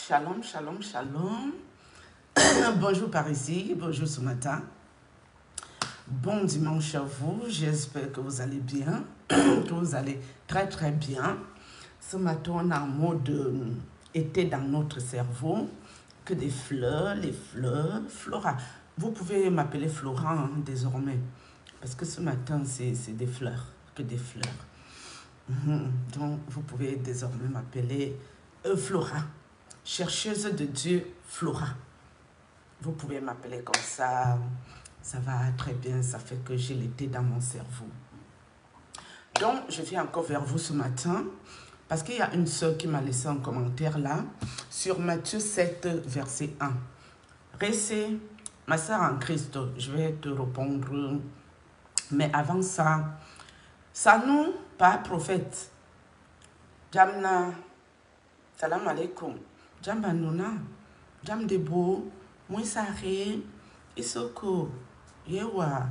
Shalom, shalom, shalom. Bonjour par ici, bonjour ce matin. Bon dimanche à vous, j'espère que vous allez bien, que vous allez très très bien. Ce matin, on a un mode été dans notre cerveau, que des fleurs, les fleurs, Flora. Vous pouvez m'appeler Flora hein, désormais, parce que ce matin, c'est des fleurs, que des fleurs. Donc, vous pouvez désormais m'appeler Flora, chercheuse de Dieu Flora. Vous pouvez m'appeler comme ça va très bien, ça fait que j'ai l'été dans mon cerveau. Donc, je viens encore vers vous ce matin, parce qu'il y a une sœur qui m'a laissé un commentaire là, sur Matthieu 7, verset 1. Récé, ma sœur en Christ, je vais te répondre, mais avant ça, nous, pas prophète, Jamna, salam alaikum, Jamba Nuna, Jam Debo, Mouissare, Isoko, Yewa.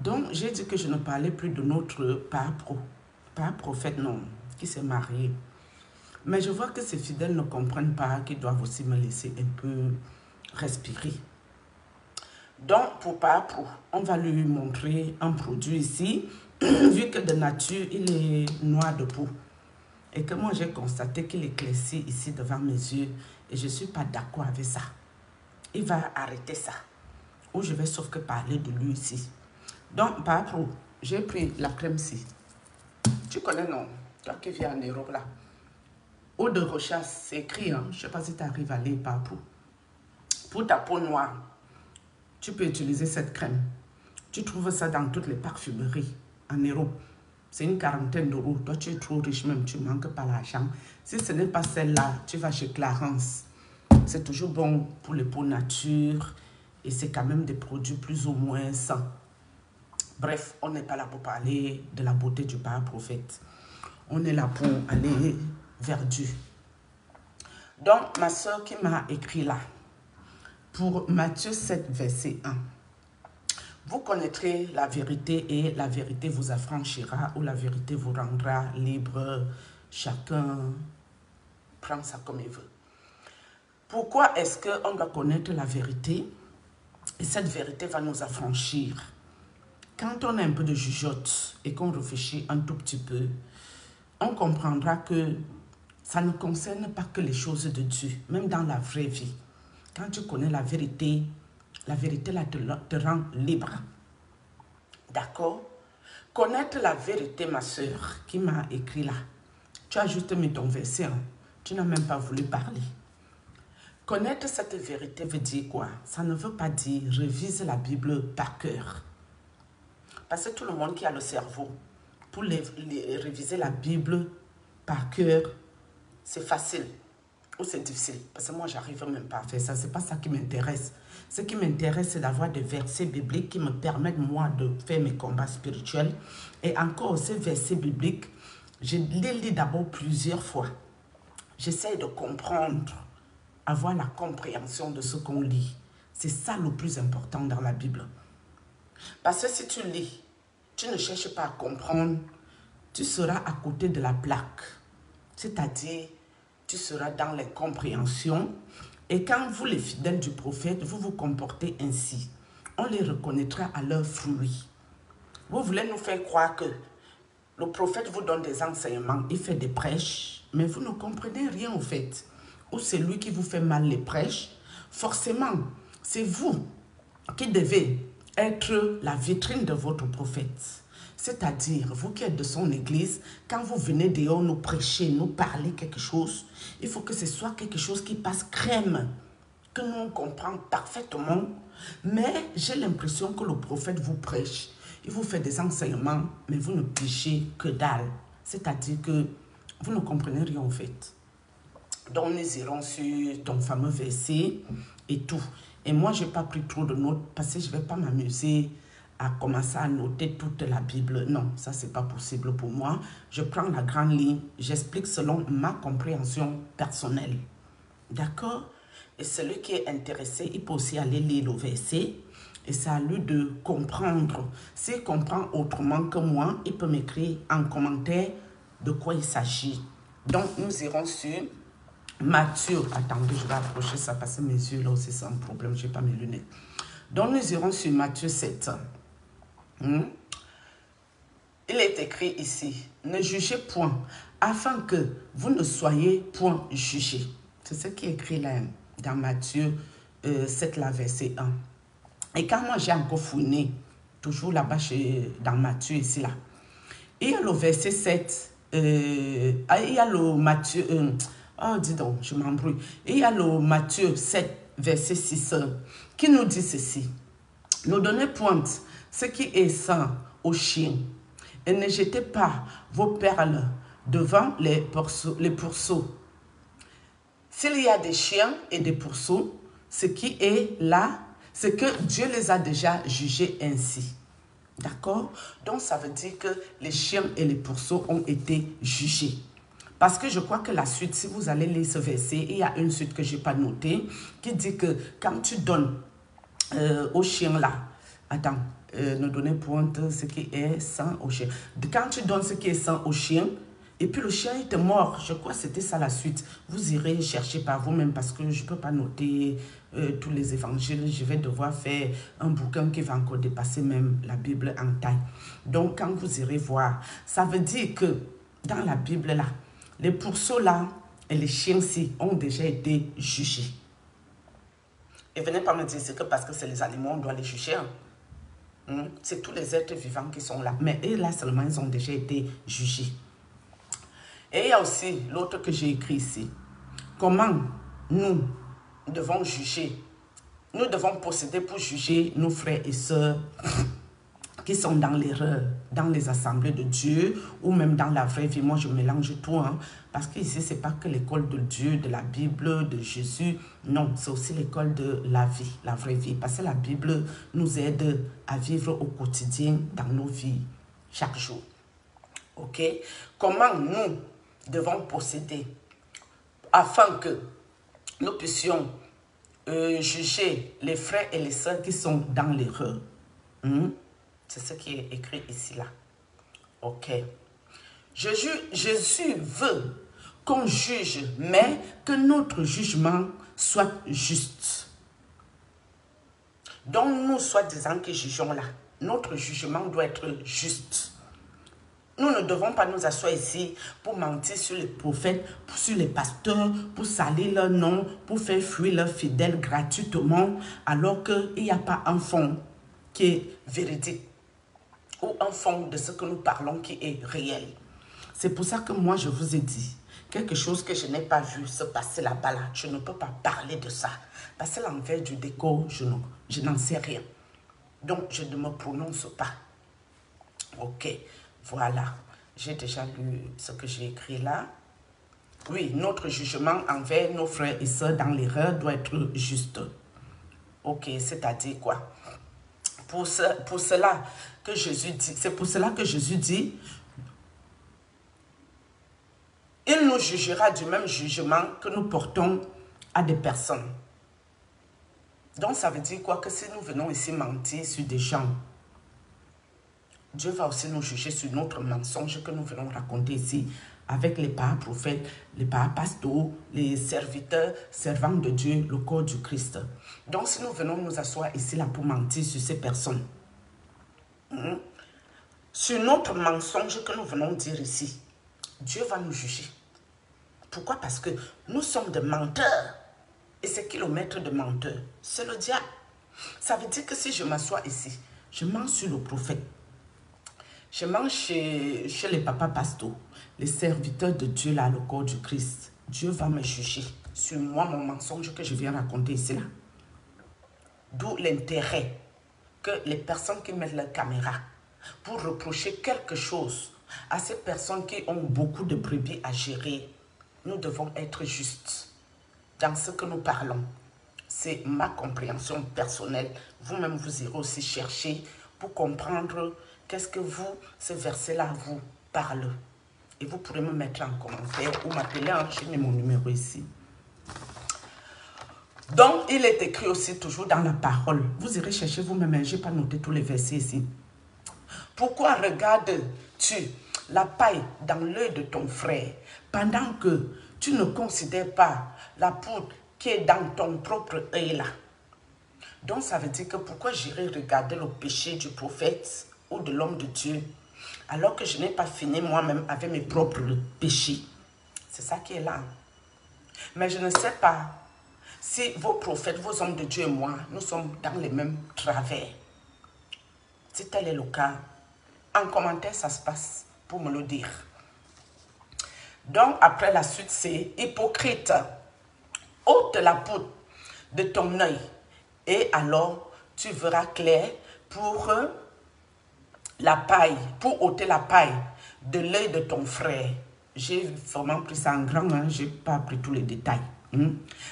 Donc, j'ai dit que je ne parlais plus de notre père prophète, non, qui s'est marié. Mais je vois que ces fidèles ne comprennent pas qu'ils doivent aussi me laisser un peu respirer. Donc, pour Père Pro, on va lui montrer un produit ici, vu que de nature, il est noir de peau. Et que moi, j'ai constaté qu'il éclaircit ici devant mes yeux. Et je ne suis pas d'accord avec ça. Il va arrêter ça. Ou je vais sauf que parler de lui ici. Donc, Père Pro, j'ai pris la crème ici. Tu connais, non? Toi qui viens en Europe, là. Eau de rechasse, c'est écrit, hein? Je ne sais pas si tu arrives à lire, Père Pro. Pour ta peau noire, tu peux utiliser cette crème. Tu trouves ça dans toutes les parfumeries en Europe. C'est une quarantaine d'euros. Toi, tu es trop riche même, tu ne manques pas l'argent. Si ce n'est pas celle-là, tu vas chez Clarence. C'est toujours bon pour les peaux nature et c'est quand même des produits plus ou moins sains. Bref, on n'est pas là pour parler de la beauté du Père prophète. On est là pour aller vers Dieu. Donc, ma soeur qui m'a écrit là, pour Matthieu 7, verset 1. Vous connaîtrez la vérité et la vérité vous affranchira ou la vérité vous rendra libre. Chacun prend ça comme il veut. Pourquoi est-ce qu'on doit connaître la vérité et cette vérité va nous affranchir? Quand on a un peu de jugeote et qu'on réfléchit un tout petit peu, on comprendra que ça ne concerne pas que les choses de Dieu, même dans la vraie vie. Quand tu connais la vérité là te rend libre. D'accord? Connaître la vérité, ma soeur, qui m'a écrit là. Tu as juste mis ton verset, hein? Tu n'as même pas voulu parler. Connaître cette vérité veut dire quoi? Ça ne veut pas dire révise la Bible par cœur. Parce que tout le monde qui a le cerveau, pour réviser la Bible par cœur, c'est facile ou c'est difficile. Parce que moi, j'arrive même pas à faire ça. Ce n'est pas ça qui m'intéresse. Ce qui m'intéresse, c'est d'avoir des versets bibliques qui me permettent, moi, de faire mes combats spirituels. Et encore, ces versets bibliques, je les lis d'abord plusieurs fois. J'essaie de comprendre, avoir la compréhension de ce qu'on lit. C'est ça le plus important dans la Bible. Parce que si tu lis, tu ne cherches pas à comprendre, tu seras à côté de la plaque. C'est-à-dire, tu seras dans l'incompréhension. Et quand vous, les fidèles du prophète, vous vous comportez ainsi, on les reconnaîtra à leurs fruits. Vous voulez nous faire croire que le prophète vous donne des enseignements, il fait des prêches, mais vous ne comprenez rien au fait. Ou c'est lui qui vous fait mal les prêches. Forcément, c'est vous qui devez être la vitrine de votre prophète. C'est-à-dire, vous qui êtes de son église, quand vous venez dehors nous prêcher, nous parler quelque chose, il faut que ce soit quelque chose qui passe crème, que nous on comprend parfaitement. Mais j'ai l'impression que le prophète vous prêche. Il vous fait des enseignements, mais vous ne pichez que dalle. C'est-à-dire que vous ne comprenez rien en fait. Donc nous irons sur ton fameux verset et tout. Et moi, je n'ai pas pris trop de notes parce que je ne vais pas m'amuser à commencer à noter toute la Bible. Non, ça, ce n'est pas possible pour moi. Je prends la grande ligne, j'explique selon ma compréhension personnelle. D'accord? Et celui qui est intéressé, il peut aussi aller lire le verset. Et c'est à lui de comprendre. S'il comprend autrement que moi, il peut m'écrire en commentaire de quoi il s'agit. Donc, nous irons sur Matthieu, attendez, je vais approcher ça parce que mes yeux là aussi c'est un problème, je n'ai pas mes lunettes. Donc nous irons sur Matthieu 7. Il est écrit ici, ne jugez point, afin que vous ne soyez point jugés. C'est ce qui est écrit là, dans Matthieu 7, là, verset 1. Et quand moi j'ai encore fouiné, toujours là-bas dans Matthieu, ici là, il y a le verset 7, il y a le Matthieu, oh dis donc, je m'embrouille, il y a le Matthieu 7, verset 6, qui nous dit ceci, ne donnez point ce qui est sain aux chiens, et ne jetez pas vos perles devant les pourceaux. S'il y a des chiens et des pourceaux, ce qui est là, c'est que Dieu les a déjà jugés ainsi. D'accord? Donc ça veut dire que les chiens et les pourceaux ont été jugés. Parce que je crois que la suite, si vous allez lire ce verset, il y a une suite que je n'ai pas notée, qui dit que quand tu donnes aux chiens là, attends, ne donnez point ce qui est sain au chien. Quand tu donnes ce qui est sain au chien, et puis le chien il te mord, je crois que c'était ça la suite. Vous irez chercher par vous-même parce que je ne peux pas noter tous les évangiles. Je vais devoir faire un bouquin qui va encore dépasser même la Bible en taille. Donc quand vous irez voir, ça veut dire que dans la Bible là, les pourceaux là et les chiens-ci ont déjà été jugés. Et venez pas me dire que parce que c'est les animaux, on doit les juger. C'est tous les êtres vivants qui sont là. Mais eux, là seulement, ils ont déjà été jugés. Et il y a aussi l'autre que j'ai écrit ici. Comment nous devons juger. Nous devons procéder pour juger nos frères et sœurs qui sont dans l'erreur, dans les assemblées de Dieu ou même dans la vraie vie. Moi, je mélange tout, parce qu'ici, ce n'est pas que l'école de Dieu, de la Bible, de Jésus. Non, c'est aussi l'école de la vie, la vraie vie. Parce que la Bible nous aide à vivre au quotidien dans nos vies, chaque jour. OK? Comment nous devons procéder afin que nous puissions juger les frères et les sœurs qui sont dans l'erreur. C'est ce qui est écrit ici, là. OK. Jésus veut qu'on juge, mais que notre jugement soit juste. Donc, nous, soi-disant qui jugeons là, notre jugement doit être juste. Nous ne devons pas nous asseoir ici pour mentir sur les prophètes, sur les pasteurs, pour salir leur nom, pour faire fuir leurs fidèles gratuitement, alors qu'il n'y a pas un fond qui est véridique ou un fond de ce que nous parlons qui est réel. C'est pour ça que moi, je vous ai dit, quelque chose que je n'ai pas vu se passer là-bas, là, je ne peux pas parler de ça. Parce que l'envers du décor, je n'en sais rien. Donc, je ne me prononce pas. OK, voilà. J'ai déjà lu ce que j'ai écrit là. Oui, notre jugement envers nos frères et sœurs dans l'erreur doit être juste. OK, c'est-à-dire quoi? Pour cela que Jésus dit, c'est pour cela que Jésus dit, il nous jugera du même jugement que nous portons à des personnes. Donc ça veut dire quoi? Que si nous venons ici mentir sur des gens, Dieu va aussi nous juger sur notre mensonge que nous venons raconter ici avec les prophètes, les pasteurs, les serviteurs, servants de Dieu, le corps du Christ. Donc si nous venons nous asseoir ici là pour mentir sur ces personnes, sur notre mensonge que nous venons dire ici, Dieu va nous juger. Pourquoi? Parce que nous sommes des menteurs. Et c'est qui le maître de menteurs? C'est le diable. Ça veut dire que si je m'assois ici, je mens sur le prophète. Je mens chez les papas pasteurs, les serviteurs de Dieu, là, le corps du Christ. Dieu va me juger sur moi, mon mensonge que je viens raconter ici, là. D'où l'intérêt que les personnes qui mettent leur caméra pour reprocher quelque chose à ces personnes qui ont beaucoup de brebis à gérer, nous devons être justes dans ce que nous parlons. C'est ma compréhension personnelle. Vous-même, vous irez aussi chercher pour comprendre qu'est-ce que ce verset-là vous parle. Et vous pourrez me mettre en commentaire ou m'appeler, je mets mon numéro ici. Donc, il est écrit aussi toujours dans la parole. Vous irez chercher vous-même, je n'ai pas noté tous les versets ici. Pourquoi regardes-tu la paille dans l'œil de ton frère pendant que tu ne considères pas la poudre qui est dans ton propre œil là. Donc ça veut dire que pourquoi j'irai regarder le péché du prophète ou de l'homme de Dieu alors que je n'ai pas fini moi-même avec mes propres péchés. C'est ça qui est là. Mais je ne sais pas si vos prophètes, vos hommes de Dieu et moi, nous sommes dans les mêmes travers. Si tel est le cas, en commentaire, ça se passe pour me le dire. Donc, après la suite, c'est hypocrite. Ôte la poudre de ton œil et alors tu verras clair pour la paille, pour ôter la paille de l'œil de ton frère. J'ai vraiment pris ça en grand, hein, je n'ai pas pris tous les détails.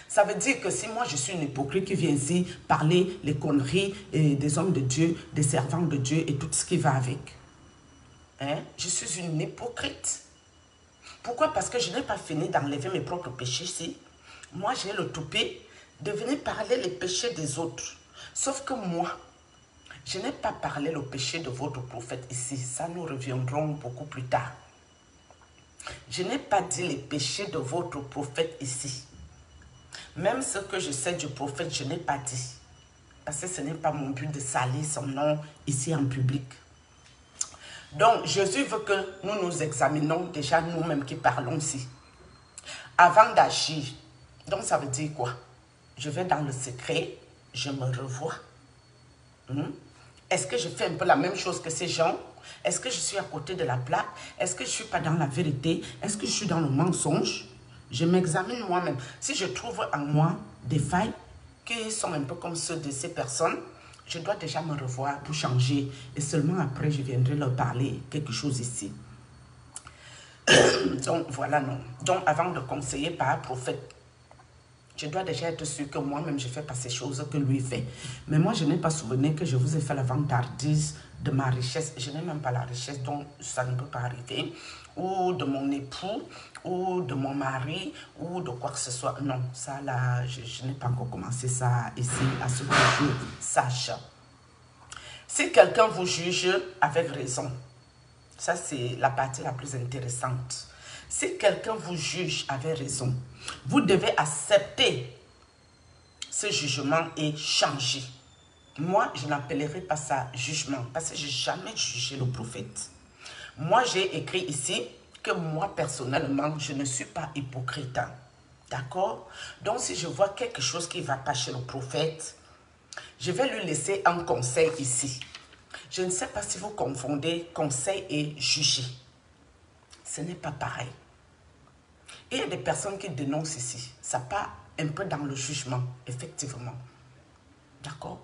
Ça veut dire que si moi je suis une hypocrite qui vient ici parler les conneries des hommes de Dieu, des servants de Dieu et tout ce qui va avec, hein, je suis une hypocrite. Pourquoi? Parce que je n'ai pas fini d'enlever mes propres péchés ici. Moi j'ai le toupet de venir parler les péchés des autres. Sauf que moi, je n'ai pas parlé le péché de votre prophète ici. Ça, nous reviendrons beaucoup plus tard. Je n'ai pas dit les péchés de votre prophète ici. Même ce que je sais du prophète, je n'ai pas dit. Parce que ce n'est pas mon but de salir son nom ici en public. Donc, Jésus veut que nous nous examinons déjà nous-mêmes qui parlons ici. Avant d'agir. Donc, ça veut dire quoi? Je vais dans le secret, je me revois. Est-ce que je fais un peu la même chose que ces gens? Est-ce que je suis à côté de la plaque? Est-ce que je ne suis pas dans la vérité? Est-ce que je suis dans le mensonge? Je m'examine moi-même. Si je trouve en moi des failles qui sont un peu comme ceux de ces personnes, je dois déjà me revoir pour changer. Et seulement après, je viendrai leur parler quelque chose ici. Donc, voilà, non. Donc, avant de conseiller par un prophète, je dois déjà être sûr que moi-même, je ne fais pas ces choses que lui fait. Mais moi, je n'ai pas souvenir que je vous ai fait la vantardise de ma richesse. Je n'ai même pas la richesse, donc ça ne peut pas arriver. Ou de mon époux, ou de mon mari, ou de quoi que ce soit. Non, ça là, je n'ai pas encore commencé ça ici, à ce que je sache. Si quelqu'un vous juge avec raison, ça c'est la partie la plus intéressante. Si quelqu'un vous juge avec raison, vous devez accepter ce jugement et changer. Moi, je n'appellerai pas ça jugement parce que je n'ai jamais jugé le prophète. Moi, j'ai écrit ici que moi, personnellement, je ne suis pas hypocrite. D'accord? Donc, si je vois quelque chose qui ne va pas chez le prophète, je vais lui laisser un conseil ici. Je ne sais pas si vous confondez conseil et juger. Ce n'est pas pareil. Il y a des personnes qui dénoncent ici. Ça part un peu dans le jugement, effectivement. D'accord?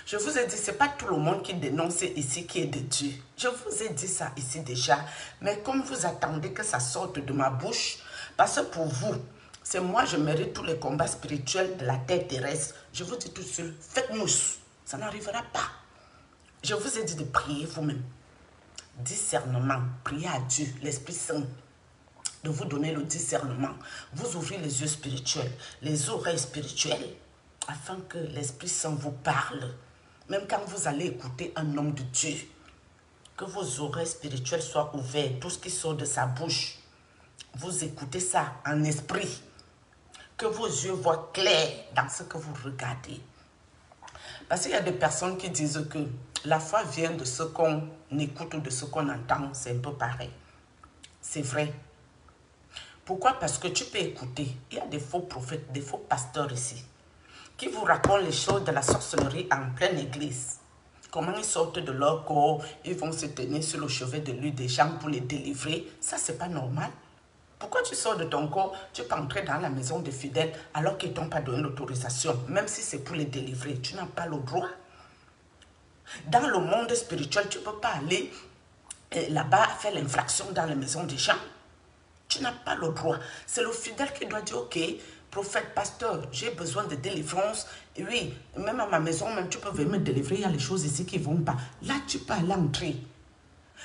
Je vous ai dit, ce n'est pas tout le monde qui dénonce ici qui est de Dieu. Je vous ai dit ça ici déjà. Mais comme vous attendez que ça sorte de ma bouche, parce que pour vous, c'est moi, je mérite tous les combats spirituels de la terre terrestre. Je vous dis tout de suite, faites-nous. Ça n'arrivera pas. Je vous ai dit de prier vous-même. Discernement, priez à Dieu, l'Esprit Saint, de vous donner le discernement. Vous ouvrez les yeux spirituels, les oreilles spirituelles, afin que l'Esprit Saint vous parle. Même quand vous allez écouter un homme de Dieu, que vos oreilles spirituelles soient ouvertes, tout ce qui sort de sa bouche, vous écoutez ça en esprit, que vos yeux voient clair dans ce que vous regardez. Parce qu'il y a des personnes qui disent que la foi vient de ce qu'on écoute ou de ce qu'on entend, c'est un peu pareil. C'est vrai. Pourquoi? Parce que tu peux écouter. Il y a des faux prophètes, des faux pasteurs ici, qui vous racontent les choses de la sorcellerie en pleine église. Comment ils sortent de leur corps, ils vont se tenir sur le chevet de l'huile des gens pour les délivrer. Ça, c'est pas normal. Pourquoi tu sors de ton corps, tu peux entrer dans la maison des fidèles alors qu'ils ne t'ont pas donné l'autorisation, même si c'est pour les délivrer, tu n'as pas le droit. Dans le monde spirituel, tu ne peux pas aller là-bas faire l'infraction dans la maison des gens. Tu n'as pas le droit. C'est le fidèle qui doit dire, ok, prophète, pasteur, j'ai besoin de délivrance. Et oui, même à ma maison, même tu peux venir me délivrer, il y a les choses ici qui ne vont pas. Là, tu peux aller entrer.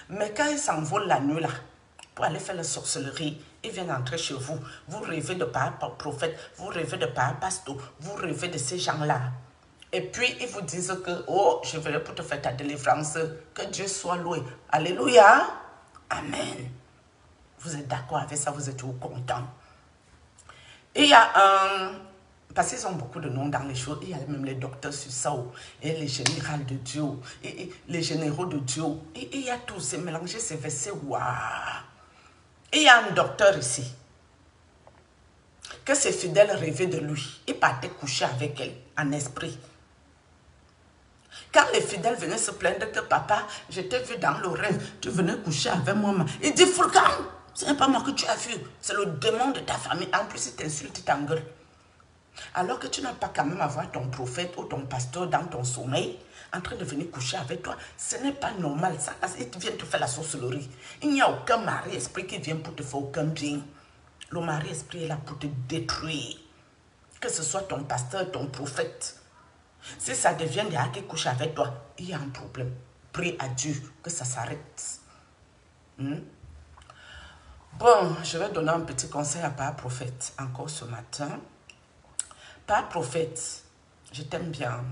Mais quand ils s'envolent la nuit là, pour aller faire la sorcellerie, ils viennent entrer chez vous. Vous rêvez de par prophète, vous rêvez de par pasteur, vous rêvez de ces gens-là. Et puis, ils vous disent que, oh, je vais pour te faire ta délivrance. Que Dieu soit loué. Alléluia. Amen. Vous êtes d'accord avec ça, vous êtes tout content. Et il y a parce qu'ils ont beaucoup de noms dans les choses, il y a même les docteurs sur ça, et les généraux de Dieu, et les généraux de Dieu, et il y a tout, c'est mélangé, ces versets, waouh. Et il y a un docteur ici, que ses fidèles rêvaient de lui, il partait coucher avec elle, en esprit. Quand les fidèles venaient se plaindre que papa, je t'ai vu dans le rêve, tu venais coucher avec moi, il dit, Fulcan, ce n'est pas moi que tu as vu, c'est le démon de ta famille, en plus il t'insulte, il t'engueule. Alors que tu n'as pas quand même à voir ton prophète ou ton pasteur dans ton sommeil en train de venir coucher avec toi. Ce n'est pas normal. Ça, il vient te faire la sorcellerie. Il n'y a aucun mari-esprit qui vient pour te faire aucun bien. Le mari-esprit est là pour te détruire. Que ce soit ton pasteur, ton prophète. Si ça devient des gens qui couchent avec toi, il y a un problème. Prie à Dieu que ça s'arrête. Bon, je vais donner un petit conseil à Père Prophète encore ce matin. Père Prophète, je t'aime bien.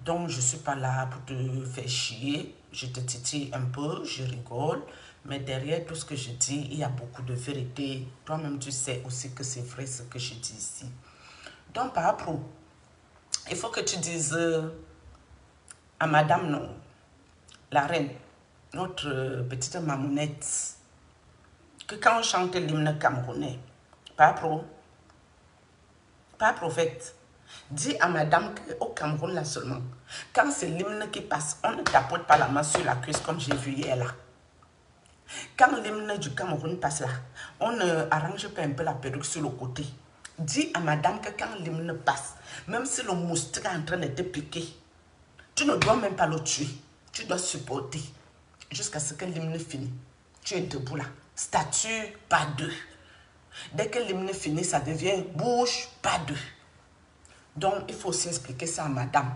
Donc, je ne suis pas là pour te faire chier. Je te titille un peu, je rigole. Mais derrière tout ce que je dis, il y a beaucoup de vérité. Toi-même, tu sais aussi que c'est vrai ce que je dis ici. Donc, Père Pro, il faut que tu dises à Madame, non, la reine, notre petite mamounette, que quand on chante l'hymne camerounais, Père Pro, Père Prophète, dis à madame qu'au Cameroun là seulement, quand c'est l'hymne qui passe, on ne tapote pas la main sur la cuisse comme j'ai vu hier là. Quand l'hymne du Cameroun passe là, on ne arrange pas un peu la perruque sur le côté. Dis à madame que quand l'hymne passe, même si le moustique est en train de te piquer, tu ne dois même pas le tuer. Tu dois supporter jusqu'à ce que l'hymne finisse. Tu es debout là. Statue, pas deux. Dès que l'hymne finit, ça devient bouche, pas deux. Donc, il faut aussi expliquer ça à madame.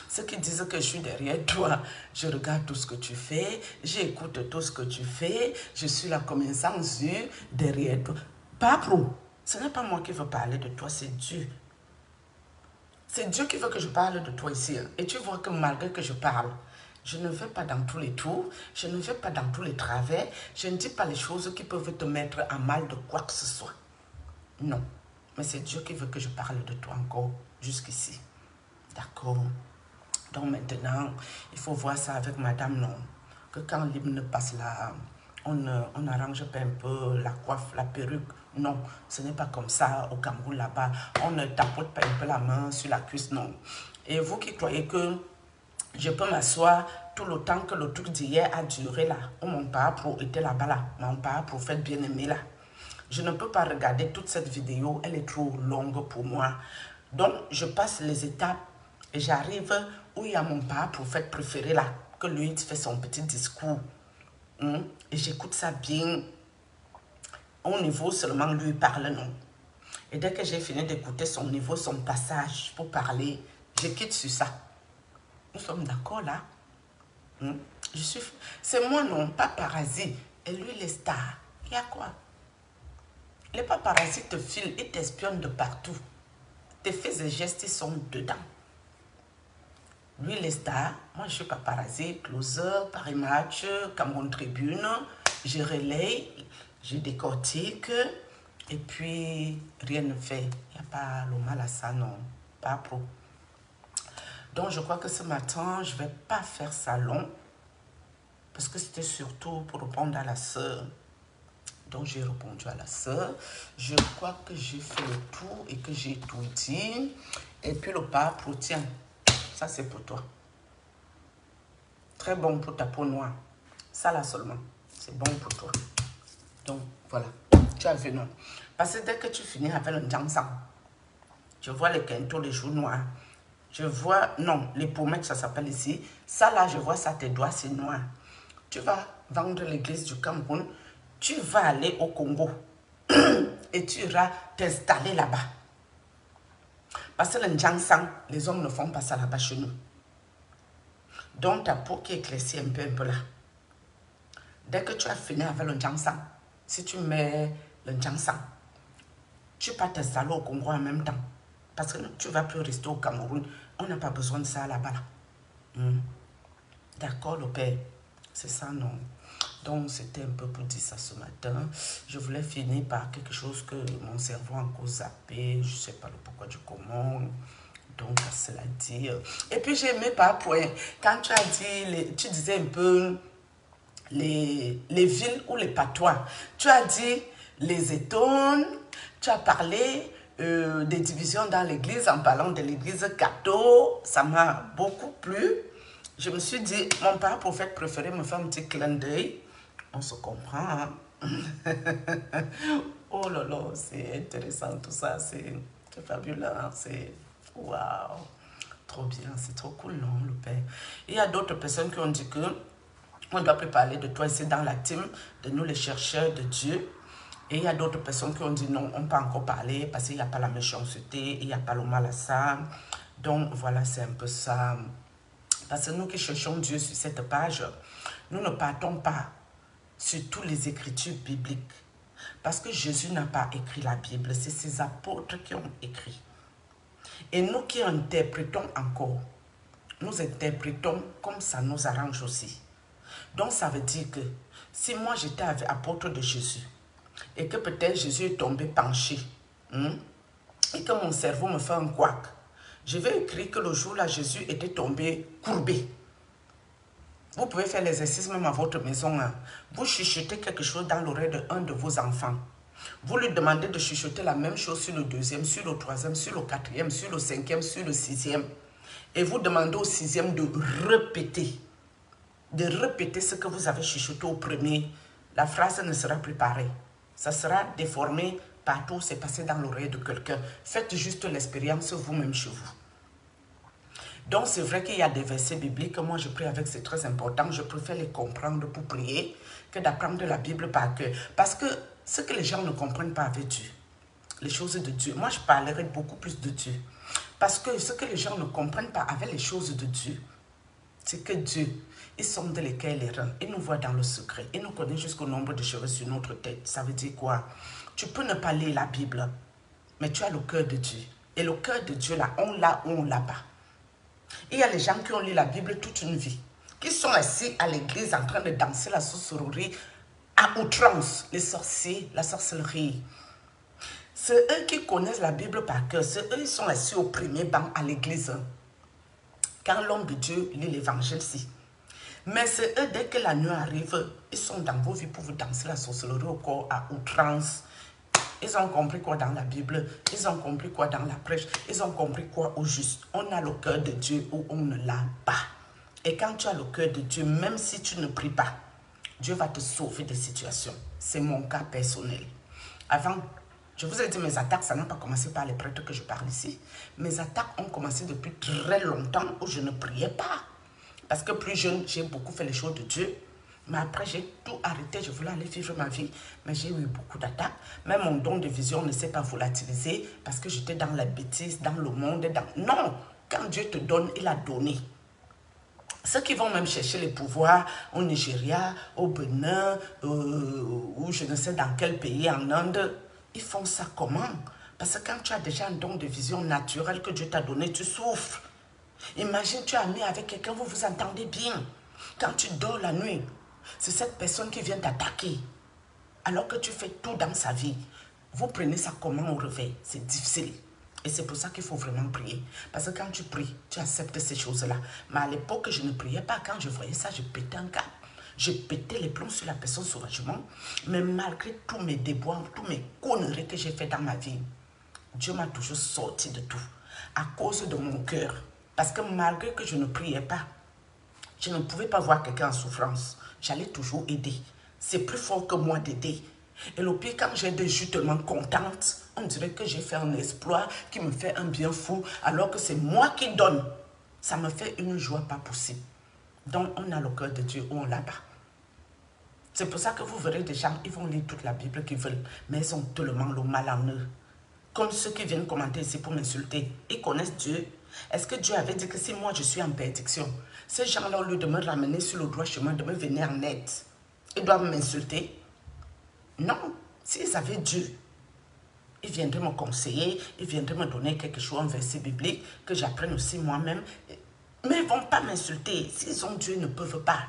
Ceux qui disent que je suis derrière toi, je regarde tout ce que tu fais, j'écoute tout ce que tu fais, je suis là comme un sans-yeux derrière toi. Pas pro, ce n'est pas moi qui veux parler de toi, c'est Dieu. C'est Dieu qui veut que je parle de toi ici. Et tu vois que malgré que je parle, je ne vais pas dans tous les tours, je ne vais pas dans tous les travers, je ne dis pas les choses qui peuvent te mettre à mal de quoi que ce soit. Non, mais c'est Dieu qui veut que je parle de toi encore jusqu'ici. D'accord. Donc maintenant, il faut voir ça avec madame, non. Que quand l'hymne passe là, on n'arrange pas un peu la coiffe, la perruque. Non, ce n'est pas comme ça au Cameroun là-bas. On ne tapote pas un peu la main sur la cuisse, non. Et vous qui croyez que je peux m'asseoir tout le temps que le truc d'hier a duré là, où mon père pro était là-bas là, mon père prophète bien-aimé là. Je ne peux pas regarder toute cette vidéo, elle est trop longue pour moi. Donc, je passe les étapes et j'arrive où il y a mon père prophète préféré là, que lui il fait son petit discours. Et j'écoute ça bien. Au niveau seulement lui parle, non. Et dès que j'ai fini d'écouter son niveau, son passage pour parler, je quitte sur ça. Nous sommes d'accord là. C'est moi non, pas parasite. Et lui les stars. Il y a quoi? Les paparazzis te filent et t'espionnent de partout. Tes faits et gestes, ils sont dedans. Lui, les stars, moi je suis paparazzi, closer, Paris Match, Cameroun Tribune, je relaye, je décortique, et puis rien ne fait. Il n'y a pas le mal à ça, non, pas pro. Donc je crois que ce matin, je ne vais pas faire ça long, parce que c'était surtout pour répondre à la sœur. Donc j'ai répondu à la sœur. Je crois que j'ai fait le tour et que j'ai tout dit. Et puis le pas pro, tiens, ça c'est pour toi. Très bon pour ta peau noire. Ça là seulement, c'est bon pour toi. Donc voilà, tu as vu non. Parce que dès que tu finis avec le jansang, je vois les quintos, les joues noirs. Je vois, non, les pommettes, ça s'appelle ici. Ça là, je vois ça, tes doigts, c'est noir. Tu vas vendre l'église du Cameroun. Tu vas aller au Congo et tu iras t'installer là-bas. Parce que le Njangsang, les hommes ne font pas ça là-bas chez nous. Donc ta peau qui éclaircit un peu là. Dès que tu as fini avec le Njangsang, si tu mets le Njangsang, tu peux t'installer au Congo en même temps. Parce que tu ne vas plus rester au Cameroun. On n'a pas besoin de ça là-bas. D'accord, le père. C'est ça, non. Donc, c'était un peu pour dire ça ce matin. Je voulais finir par quelque chose que mon cerveau a encore zappé. Je ne sais pas le pourquoi du comment. Donc, cela dit. Et puis, j'ai aimé par point. Quand tu as dit, tu disais un peu les villes ou les patois. Tu as dit les étones. Tu as parlé des divisions dans l'église en parlant de l'église catholique. Ça m'a beaucoup plu. Je me suis dit, mon père prophète préféré me fait un petit clin d'œil. On se comprend, hein? Oh là là, c'est intéressant tout ça, c'est fabuleux, hein? C'est waouh, trop bien, c'est trop cool, non, le Père. Il y a d'autres personnes qui ont dit que on ne doit plus parler de toi ici dans la team, de nous les chercheurs de Dieu. Et il y a d'autres personnes qui ont dit non, on ne peut pas encore parler parce qu'il n'y a pas la méchanceté, il n'y a pas le mal à ça. Donc voilà, c'est un peu ça. Parce que nous qui cherchons Dieu sur cette page, nous ne partons pas sur toutes les écritures bibliques. Parce que Jésus n'a pas écrit la Bible, c'est ses apôtres qui ont écrit. Et nous qui interprétons encore, nous interprétons comme ça nous arrange aussi. Donc ça veut dire que si moi j'étais apôtre de Jésus, et que peut-être Jésus est tombé penché, et que mon cerveau me fait un couac, je vais écrire que le jour-là, Jésus était tombé courbé. Vous pouvez faire l'exercice même à votre maison. Hein. Vous chuchotez quelque chose dans l'oreille d'un de vos enfants. Vous lui demandez de chuchoter la même chose sur le deuxième, sur le troisième, sur le quatrième, sur le cinquième, sur le sixième. Et vous demandez au sixième de répéter. De répéter ce que vous avez chuchoté au premier. La phrase ne sera plus pareille. Ça sera déformé partout, c'est passé dans l'oreille de quelqu'un. Faites juste l'expérience vous-même chez vous. Donc, c'est vrai qu'il y a des versets bibliques. Moi, je prie avec, c'est très important. Je préfère les comprendre pour prier que d'apprendre la Bible par cœur. Parce que ce que les gens ne comprennent pas avec Dieu, les choses de Dieu, moi, je parlerai beaucoup plus de Dieu. Parce que ce que les gens ne comprennent pas avec les choses de Dieu, c'est que Dieu, il sonde les cœurs et les reins. Il nous voit dans le secret. Il nous connaît jusqu'au nombre de cheveux sur notre tête. Ça veut dire quoi? Tu peux ne pas lire la Bible, mais tu as le cœur de Dieu. Et le cœur de Dieu, là, on l'a ou on ne l'a pas. Il y a les gens qui ont lu la Bible toute une vie, qui sont assis à l'église en train de danser la sorcellerie à outrance, les sorciers, la sorcellerie. C'est eux qui connaissent la Bible par cœur, c'est eux qui sont assis au premier banc à l'église. Quand l'homme de Dieu lit l'évangile-ci. Mais c'est eux, dès que la nuit arrive, ils sont dans vos vies pour vous danser la sorcellerie au corps à outrance. Ils ont compris quoi dans la Bible? Ils ont compris quoi dans la prêche? Ils ont compris quoi au juste? On a le cœur de Dieu ou on ne l'a pas. Et quand tu as le cœur de Dieu, même si tu ne pries pas, Dieu va te sauver des situations. C'est mon cas personnel. Avant, je vous ai dit, mes attaques, ça n'a pas commencé par les prêtres que je parle ici. Mes attaques ont commencé depuis très longtemps où je ne priais pas. Parce que plus jeune, j'ai beaucoup fait les choses de Dieu. Mais après, j'ai tout arrêté. Je voulais aller vivre ma vie. Mais j'ai eu beaucoup d'attaques. Même mon don de vision ne s'est pas volatilisé parce que j'étais dans la bêtise, dans le monde. Non, quand Dieu te donne, il a donné. Ceux qui vont même chercher les pouvoirs au Nigeria, au Bénin, ou je ne sais dans quel pays, en Inde, ils font ça comment? Parce que quand tu as déjà un don de vision naturelle que Dieu t'a donné, tu souffres. Imagine, tu es ami avec quelqu'un, vous vous entendez bien. Quand tu dors la nuit, c'est cette personne qui vient t'attaquer. Alors que tu fais tout dans sa vie. Vous prenez ça comment au réveil? C'est difficile. Et c'est pour ça qu'il faut vraiment prier. Parce que quand tu pries, tu acceptes ces choses-là. Mais à l'époque, je ne priais pas. Quand je voyais ça, je pétais un câble. Je pétais les plombs sur la personne sauvagement. Mais malgré tous mes déboires, tous mes conneries que j'ai fait dans ma vie, Dieu m'a toujours sorti de tout. À cause de mon cœur. Parce que malgré que je ne priais pas, je ne pouvais pas voir quelqu'un en souffrance. J'allais toujours aider. C'est plus fort que moi d'aider. Et le pire, quand j'ai des jus tellement contentes, on dirait que j'ai fait un exploit qui me fait un bien fou, alors que c'est moi qui donne. Ça me fait une joie pas possible. Donc, on a le cœur de Dieu ou on l'a pas. C'est pour ça que vous verrez des gens, ils vont lire toute la Bible qu'ils veulent, mais ils ont tellement le mal en eux. Comme ceux qui viennent commenter ici pour m'insulter. Ils connaissent Dieu. Est-ce que Dieu avait dit que si moi je suis en perdition, ces gens-là, au lieu de me ramener sur le droit chemin, de me venir en aide, ils doivent m'insulter? Non. S'ils avaient Dieu, ils viendraient me conseiller, ils viendraient me donner quelque chose, un verset biblique, que j'apprenne aussi moi-même. Mais ils ne vont pas m'insulter. S'ils ont Dieu, ils ne peuvent pas.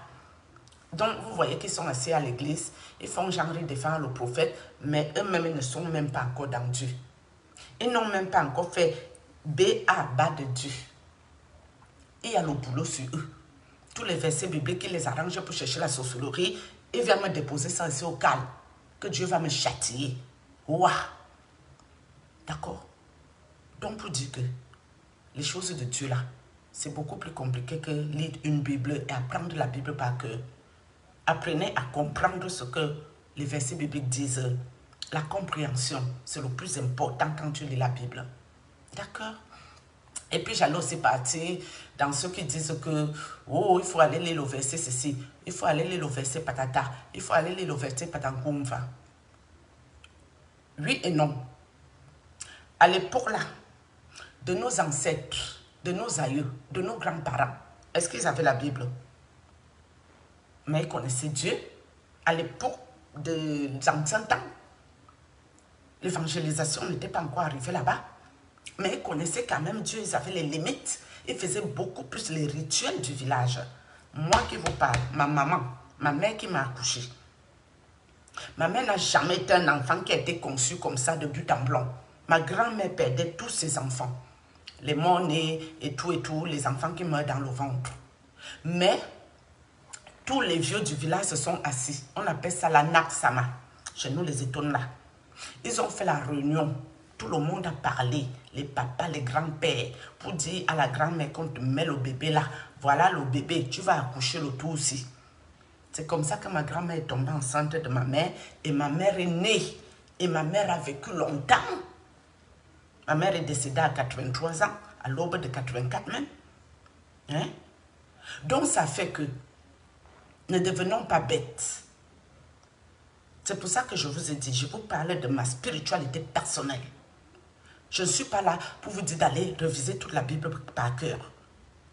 Donc, vous voyez qu'ils sont assis à l'église, ils font genre de défendre le prophète, mais eux-mêmes ils ne sont même pas encore dans Dieu. Ils n'ont même pas encore fait bas de Dieu. Il y a le boulot sur eux. Tous les versets bibliques, ils les arrangent pour chercher la sorcellerie. Ils viennent me déposer ça ici au calme. Que Dieu va me châtier. Waouh! D'accord? Donc, pour dire que les choses de Dieu là, c'est beaucoup plus compliqué que lire une Bible et apprendre la Bible par cœur. Apprenez à comprendre ce que les versets bibliques disent. La compréhension, c'est le plus important quand tu lis la Bible. D'accord? Et puis j'allais aussi partir dans ceux qui disent que oh, il faut aller lire le verset ceci, il faut aller lire le verset patata, il faut aller lire le verset patankoumva. Oui et non. À l'époque là, de nos ancêtres, de nos aïeux, de nos grands-parents, est-ce qu'ils avaient la Bible? Mais ils connaissaient Dieu. À l'époque des anciens temps, l'évangélisation n'était pas encore arrivée là-bas. Mais ils connaissaient quand même Dieu, ils avaient les limites. Ils faisaient beaucoup plus les rituels du village. Moi qui vous parle, ma maman, ma mère qui m'a accouché. Ma mère n'a jamais été un enfant qui a été conçu comme ça de but en blanc. Ma grand-mère perdait tous ses enfants. Les morts-nés et tout, les enfants qui meurent dans le ventre. Mais tous les vieux du village se sont assis. On appelle ça la Naksama. Chez nous, les étonnes là. Ils ont fait la réunion. Tout le monde a parlé. Les papas, les grands-pères. Pour dire à la grand-mère qu'on te met le bébé là. Voilà le bébé. Tu vas accoucher le tout aussi. C'est comme ça que ma grand-mère est tombée enceinte de ma mère. Et ma mère est née. Et ma mère a vécu longtemps. Ma mère est décédée à 83 ans. À l'aube de 84 même. Hein? Donc ça fait que ne devenons pas bêtes. C'est pour ça que je vous ai dit, je vous parlais de ma spiritualité personnelle. Je ne suis pas là pour vous dire d'aller réviser toute la Bible par cœur.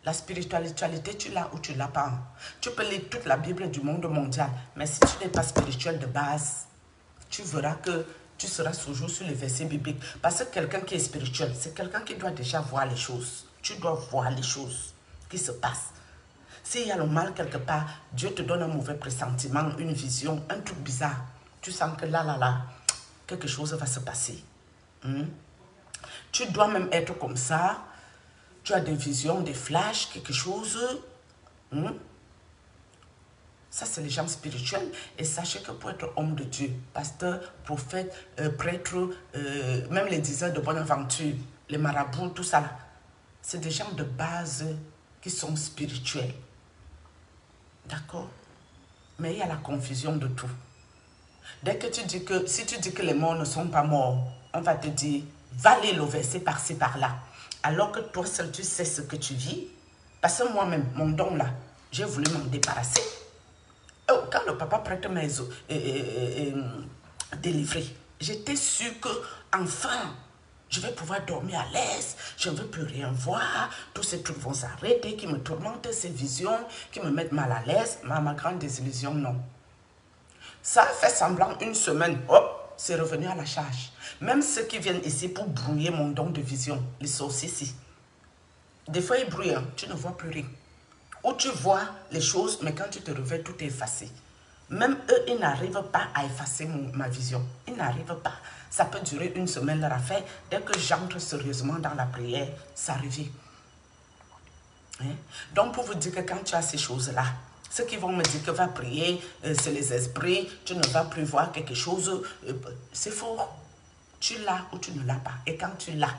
La spiritualité, tu l'as ou tu ne l'as pas. Tu peux lire toute la Bible du monde mondial, mais si tu n'es pas spirituel de base, tu verras que tu seras toujours sur les versets bibliques. Parce que quelqu'un qui est spirituel, c'est quelqu'un qui doit déjà voir les choses. Tu dois voir les choses qui se passent. S'il y a le mal quelque part, Dieu te donne un mauvais pressentiment, une vision, un truc bizarre. Tu sens que là, quelque chose va se passer. Tu dois même être comme ça. Tu as des visions, des flashs, quelque chose. Ça, c'est les gens spirituels. Et sachez que pour être homme de Dieu, pasteur, prophète, prêtre, même les diseurs de bonne aventure, les marabouts, tout ça, c'est des gens de base qui sont spirituels. D'accord? Mais il y a la confusion de tout. Dès que tu dis que, si tu dis que les morts ne sont pas morts, on va te dire, va lire le verset par-ci, par-là. Alors que toi seul, tu sais ce que tu vis. Parce que moi-même, mon don là, j'ai voulu m'en débarrasser. Oh, quand le papa prêtre m'a délivré, j'étais sûre que, enfin, je vais pouvoir dormir à l'aise, je ne veux plus rien voir, tous ces trucs vont s'arrêter, qui me tourmentent, ces visions, qui me mettent mal à l'aise. Ma grande désillusion, non. Ça a fait semblant une semaine, hop, c'est revenu à la charge. Même ceux qui viennent ici pour brouiller mon don de vision, les sorciers ici. Des fois, ils brouillent, hein, tu ne vois plus rien. Ou tu vois les choses, mais quand tu te réveilles, tout est effacé. Même eux, ils n'arrivent pas à effacer ma vision. Ils n'arrivent pas. Ça peut durer une semaine leur affaire. Dès que j'entre sérieusement dans la prière, ça revient. Hein? Donc, pour vous dire que quand tu as ces choses-là, ceux qui vont me dire que va prier, c'est les esprits, tu ne vas plus voir quelque chose, c'est faux. Tu l'as ou tu ne l'as pas. Et quand tu l'as,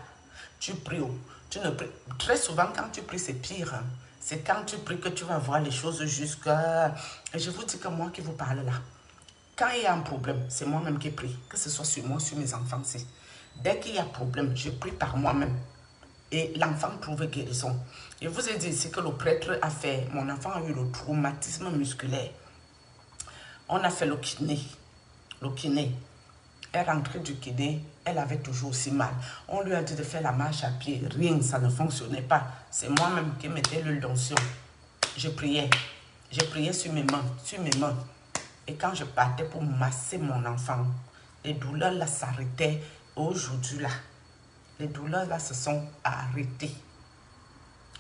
tu pries. Tu ne pries. Très souvent, quand tu pries, c'est pire. Hein? C'est quand tu pries que tu vas voir les choses jusqu'à... Et je vous dis que moi qui vous parle là, quand il y a un problème, c'est moi-même qui prie. Que ce soit sur moi, sur mes enfants aussi. Dès qu'il y a problème, je prie par moi-même. Et l'enfant trouve guérison. Je vous ai dit ici que le prêtre a fait, mon enfant a eu le traumatisme musculaire. On a fait le kiné. Le kiné. Elle rentrait du kiné, elle avait toujours aussi mal. On lui a dit de faire la marche à pied. Rien, ça ne fonctionnait pas. C'est moi-même qui mettais l'huile d'onction. Je priais. Je priais sur mes mains, Et quand je partais pour masser mon enfant, les douleurs là s'arrêtaient. Aujourd'hui là, les douleurs là se sont arrêtées.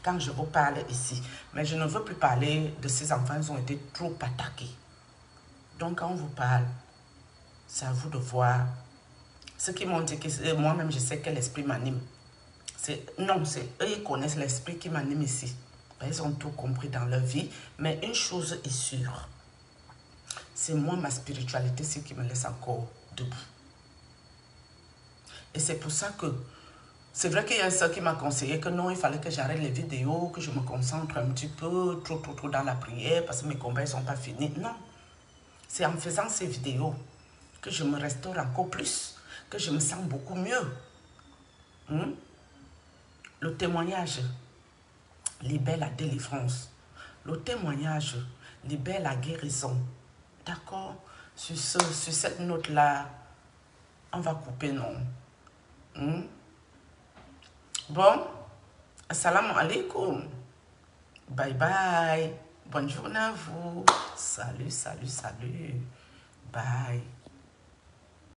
quand je vous parle ici. Mais je ne veux plus parler de ces enfants, ils ont été trop attaqués. Donc quand on vous parle, c'est à vous de voir. Ceux qui m'ont dit que moi-même, je sais quel esprit m'anime. Non, c'est eux, ils connaissent l'esprit qui m'anime ici. Ils ont tout compris dans leur vie. Mais une chose est sûre, c'est moi, ma spiritualité, c'est qui me laisse encore debout. Et c'est pour ça que, c'est vrai qu'il y a un soeur qui m'a conseillé que non, il fallait que j'arrête les vidéos, que je me concentre un petit peu, trop dans la prière, parce que mes combats ne sont pas finis. Non, c'est en faisant ces vidéos que je me restaure encore plus, que je me sens beaucoup mieux. Le témoignage libère la délivrance. Le témoignage libère la guérison. D'accord? Sur cette note-là, on va couper, non? Bon, assalamu alaikum. Bye bye. Bonne journée à vous. Salut, salut, salut. Bye.